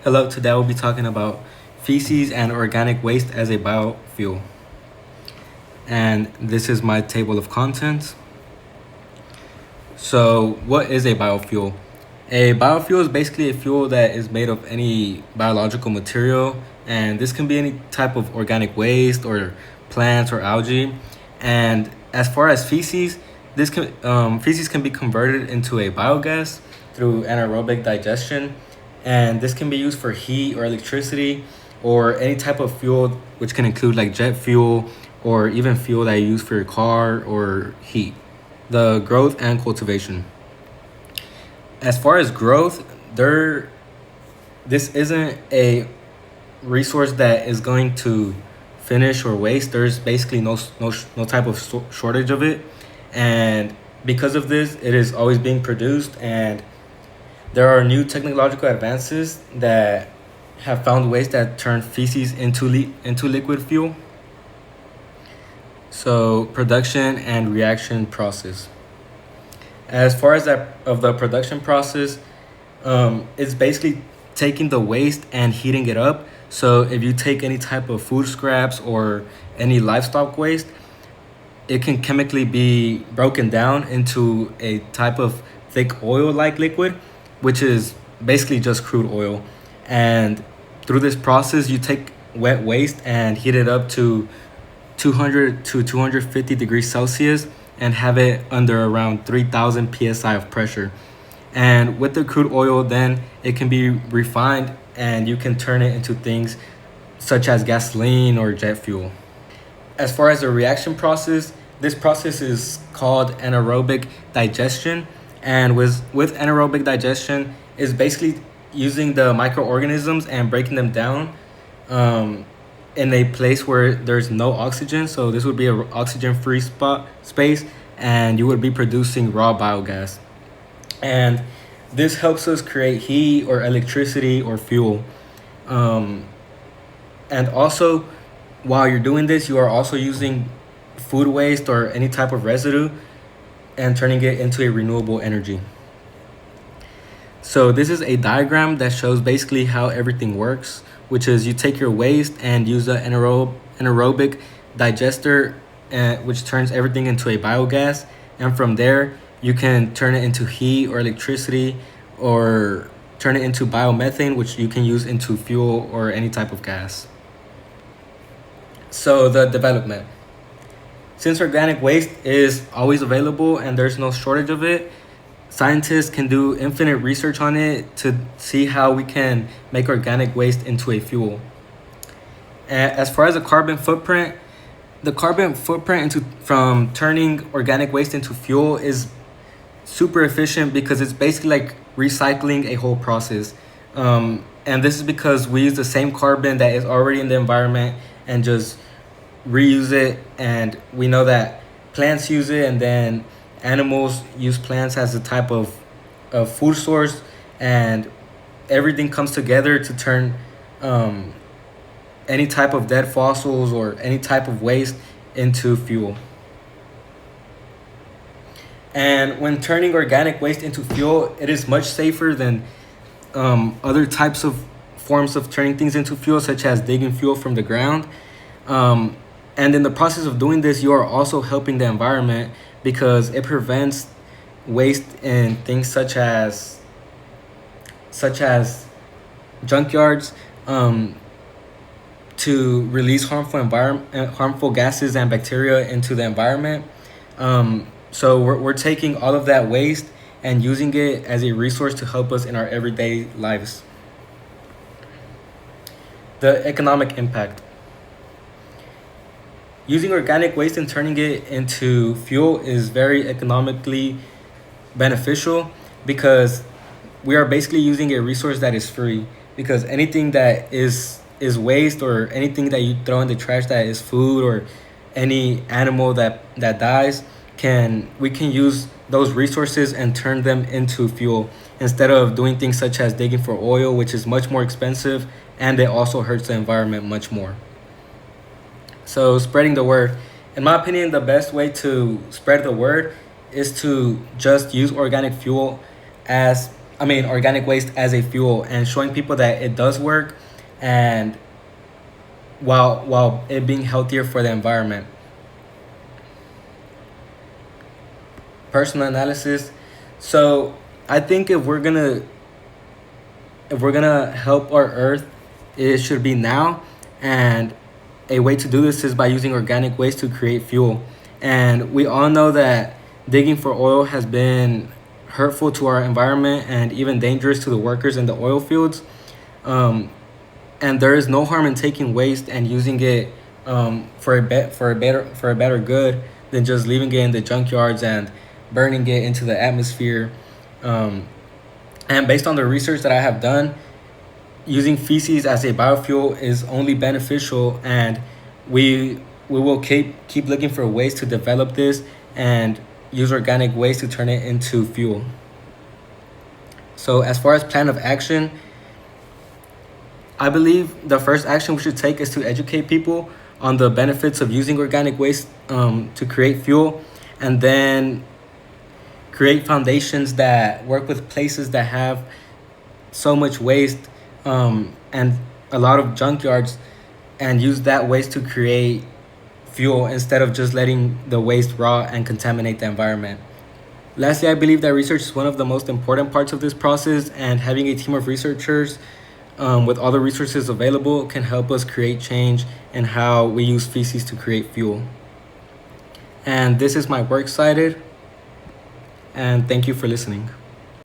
Hello, today we'll be talking about feces and organic waste as a biofuel. And this is my table of contents. So, what is a biofuel? A biofuel is basically a fuel that is made of any biological material, and this can be any type of organic waste or plants or algae. And as far as feces, feces can be converted into a biogas through anaerobic digestion, and this can be used for heat or electricity or any type of fuel, which can include like jet fuel or even fuel that you use for your car or heat. The growth and cultivation. As far as growth, this isn't a resource that is going to finish or waste. There's basically no type of shortage of it, and because of this, it is always being produced. And there are new technological advances that have found ways that turn feces into liquid fuel. So production and reaction process. As far as the production process, it's basically taking the waste and heating it up. So if you take any type of food scraps or any livestock waste, it can chemically be broken down into a type of thick oil-like liquid, which is basically just crude oil. And through this process, you take wet waste and heat it up to 200 to 250 degrees Celsius and have it under around 3,000 psi of pressure. And with the crude oil, then it can be refined and you can turn it into things such as gasoline or jet fuel. As far as the reaction process, this process is called anaerobic digestion. And with anaerobic digestion, is basically using the microorganisms and breaking them down in a place where there's no oxygen. So this would be an oxygen-free space, and you would be producing raw biogas. And this helps us create heat or electricity or fuel. And also, while you're doing this, you are also using food waste or any type of residue and turning it into a renewable energy. So this is a diagram that shows basically how everything works, which is you take your waste and use the anaerobic digester, which turns everything into a biogas. And from there, you can turn it into heat or electricity or turn it into biomethane, which you can use into fuel or any type of gas. So the development. Since organic waste is always available and there's no shortage of it, scientists can do infinite research on it to see how we can make organic waste into a fuel. And as far as the carbon footprint, from turning organic waste into fuel is super efficient because it's basically like recycling a whole process. And this is because we use the same carbon that is already in the environment and just reuse it. And we know that plants use it, and then animals use plants as a type of food source, and everything comes together to turn any type of dead fossils or any type of waste into fuel. And when turning organic waste into fuel, it is much safer than other types of forms of turning things into fuel, such as digging fuel from the ground. And in the process of doing this, you are also helping the environment because it prevents waste in things such as junkyards to release harmful gases and bacteria into the environment. So we're taking all of that waste and using it as a resource to help us in our everyday lives. The economic impact. Using organic waste and turning it into fuel is very economically beneficial because we are basically using a resource that is free. Because anything that is waste, or anything that you throw in the trash that is food, or any animal that dies, we can use those resources and turn them into fuel instead of doing things such as digging for oil, which is much more expensive and it also hurts the environment much more. So spreading the word. In my opinion, the best way to spread the word is to just use organic fuel as organic waste as a fuel, and showing people that it does work, and while it being healthier for the environment. Personal analysis. So I think if we're gonna help our earth, it should be now. And a way to do this is by using organic waste to create fuel. And we all know that digging for oil has been hurtful to our environment and even dangerous to the workers in the oil fields. Um, and there is no harm in taking waste and using it, for a better good than just leaving it in the junkyards and burning it into the atmosphere. Um, and based on the research that I have done, using feces as a biofuel is only beneficial, and we will keep looking for ways to develop this and use organic waste to turn it into fuel. So as far as plan of action, I believe the first action we should take is to educate people on the benefits of using organic waste, to create fuel, and then create foundations that work with places that have so much waste, and a lot of junkyards, and use that waste to create fuel instead of just letting the waste rot and contaminate the environment. Lastly, I believe that research is one of the most important parts of this process, and having a team of researchers, with all the resources available, can help us create change in how we use feces to create fuel. And this is my works cited, and thank you for listening.